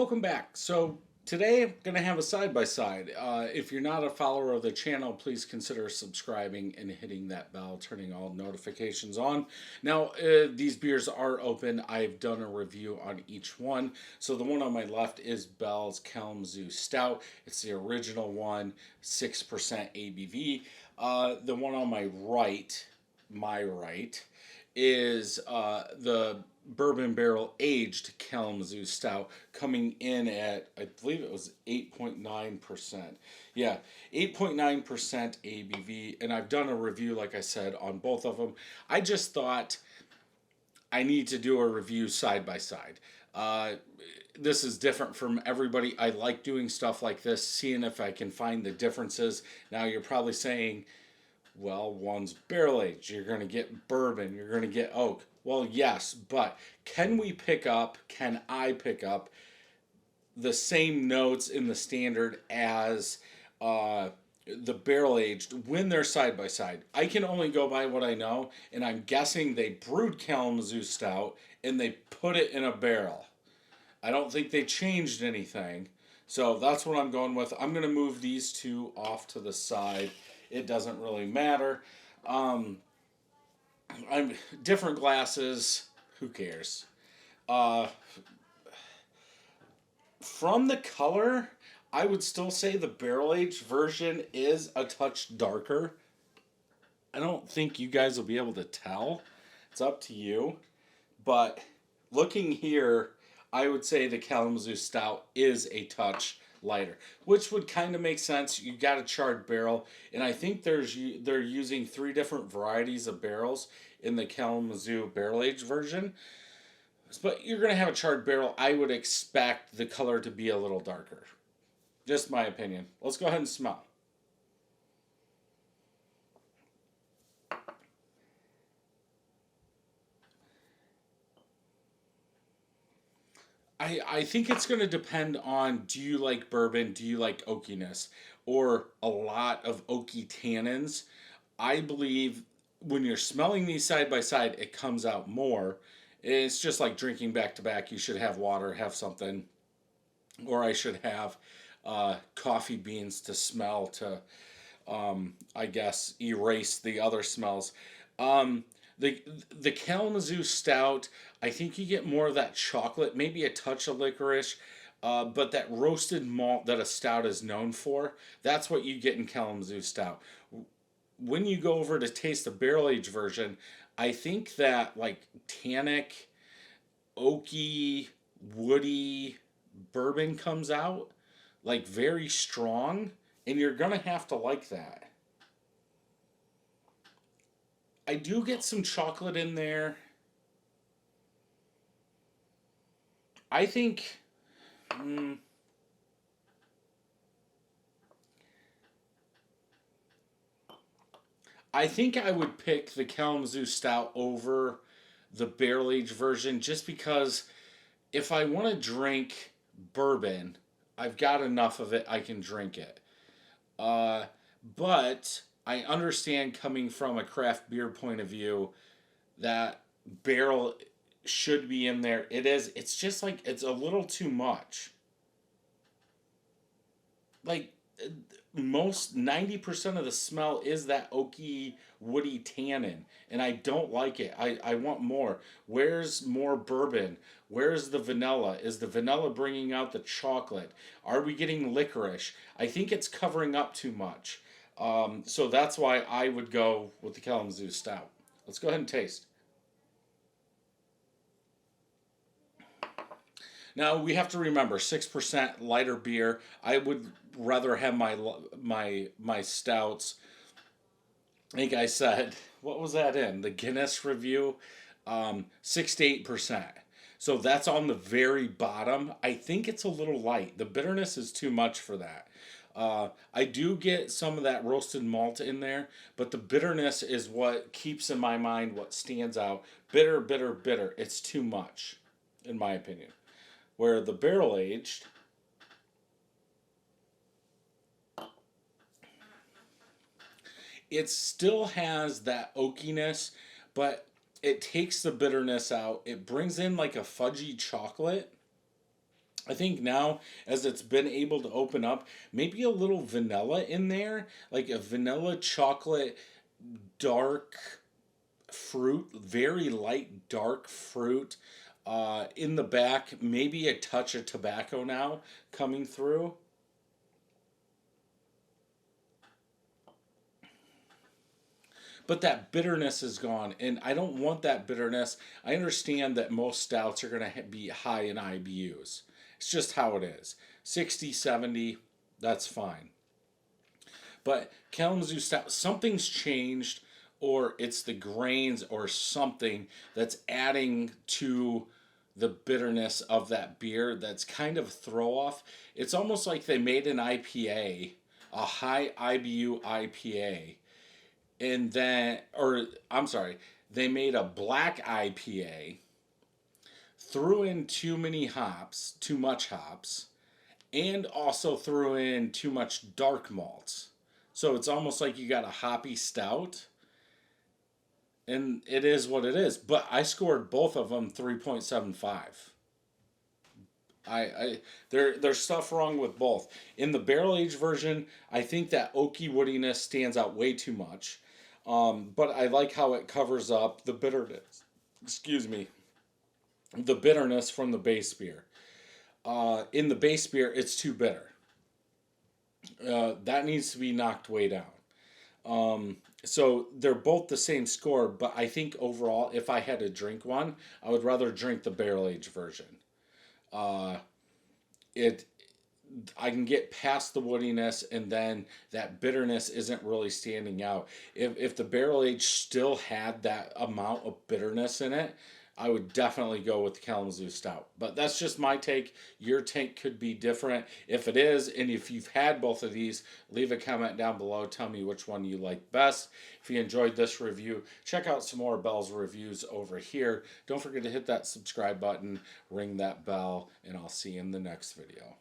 welcome back. So today I'm going to have a side-by-side. If you're not a follower of the channel, please consider subscribing and hitting that bell, turning all notifications on. Now, these beers are open. I've done a review on each one. So the one on my left is Bell's Kalamazoo Stout. It's the original one, 6% ABV. The one on my right, is the bourbon barrel aged Kalamazoo Stout coming in at, I believe it was 8.9%. Yeah, 8.9% ABV. And I've done a review, like I said, on both of them. I just thought I need to do a review side by side. This is different from everybody. I like doing stuff like this, seeing if I can find the differences. Now, you're probably saying, well, one's barrel aged. You're going to get bourbon. You're going to get oak. Well, yes, but can I pick up the same notes in the standard as the barrel aged when they're side by side? I can only go by what I know, and I'm guessing they brewed Kalamazoo Stout and they put it in a barrel. I don't think they changed anything. So that's what I'm going with. I'm going to move these two off to the side. It doesn't really matter. I'm different glasses. Who cares? From the color, I would still say the barrel aged version is a touch darker. I don't think you guys will be able to tell. It's up to you. But looking here, I would say the Kalamazoo Stout is a touch lighter, which would kind of make sense. You got a charred barrel, and I think they're using 3 different varieties of barrels in the Kalamazoo barrel aged version. But you're going to have a charred barrel. I would expect the color to be a little darker. Just my opinion. Let's go ahead and smell. I think it's going to depend on, do you like bourbon? Do you like oakiness? Or a lot of oaky tannins? I believe when you're smelling these side by side, it comes out more. It's just like drinking back to back. You should have water, have something. Or I should have coffee beans to smell to, I guess, erase the other smells. Um, the Kalamazoo Stout, I think you get more of that chocolate, maybe a touch of licorice, but that roasted malt that a stout is known for, that's what you get in Kalamazoo Stout. When you go over to taste the barrel aged version, I think that like tannic, oaky, woody bourbon comes out like very strong, and you're gonna have to like that. I do get some chocolate in there. I think. mm, I think I would pick the Kalamazoo Stout over the barrel aged version, just because if I want to drink bourbon, I've got enough of it, I can drink it. Uh, but I understand, coming from a craft beer point of view, that barrel should be in there. It is. It's just like it's a little too much. Like, most 90% of the smell is that oaky, woody tannin, and I don't like it. I want more. Where's more bourbon? Where's the vanilla? Is the vanilla bringing out the chocolate? Are we getting licorice? I think it's covering up too much. So that's why I would go with the Kalamazoo Stout. Let's go ahead and taste. Now we have to remember, 6% lighter beer. I would rather have my stouts. I think I said, what was that in the Guinness review? 6 to 8%. So that's on the very bottom. I think it's a little light. The bitterness is too much for that. I do get some of that roasted malt in there, but the bitterness is what keeps in my mind, what stands out. Bitter, bitter, bitter. It's too much, in my opinion. Where the barrel aged, it still has that oakiness, but it takes the bitterness out. It brings in like a fudgy chocolate, I think now, as it's been able to open up, maybe a little vanilla in there, like a vanilla chocolate dark fruit, very light dark fruit. In the back, maybe a touch of tobacco now coming through. But that bitterness is gone, and I don't want that bitterness. I understand that most stouts are going to be high in IBUs. It's just how it is. 60, 70, that's fine. But Kalamazoo Stout, something's changed, or it's the grains or something that's adding to the bitterness of that beer that's kind of throw off. It's almost like they made an IPA, a high IBU IPA, and then, or I'm sorry, they made a black IPA, threw in too many hops, too much hops, and also threw in too much dark malts. So it's almost like you got a hoppy stout, and it is what it is. But I scored both of them 3.75. There's stuff wrong with both. In the barrel aged version, I think that oaky woodiness stands out way too much. But I like how it covers up the bitterness. Excuse me, the bitterness from the base beer. In the base beer, it's too bitter. That needs to be knocked way down. So they're both the same score, but I think overall, if I had to drink one, I would rather drink the barrel aged version. Uh, it I can get past the woodiness, and then that bitterness isn't really standing out. If the barrel age still had that amount of bitterness in it, I would definitely go with the Kalamazoo Stout. But that's just my take. Your take could be different. If it is, and if you've had both of these, leave a comment down below. Tell me which one you like best. If you enjoyed this review, check out some more Bell's reviews over here. Don't forget to hit that subscribe button, ring that bell, and I'll see you in the next video.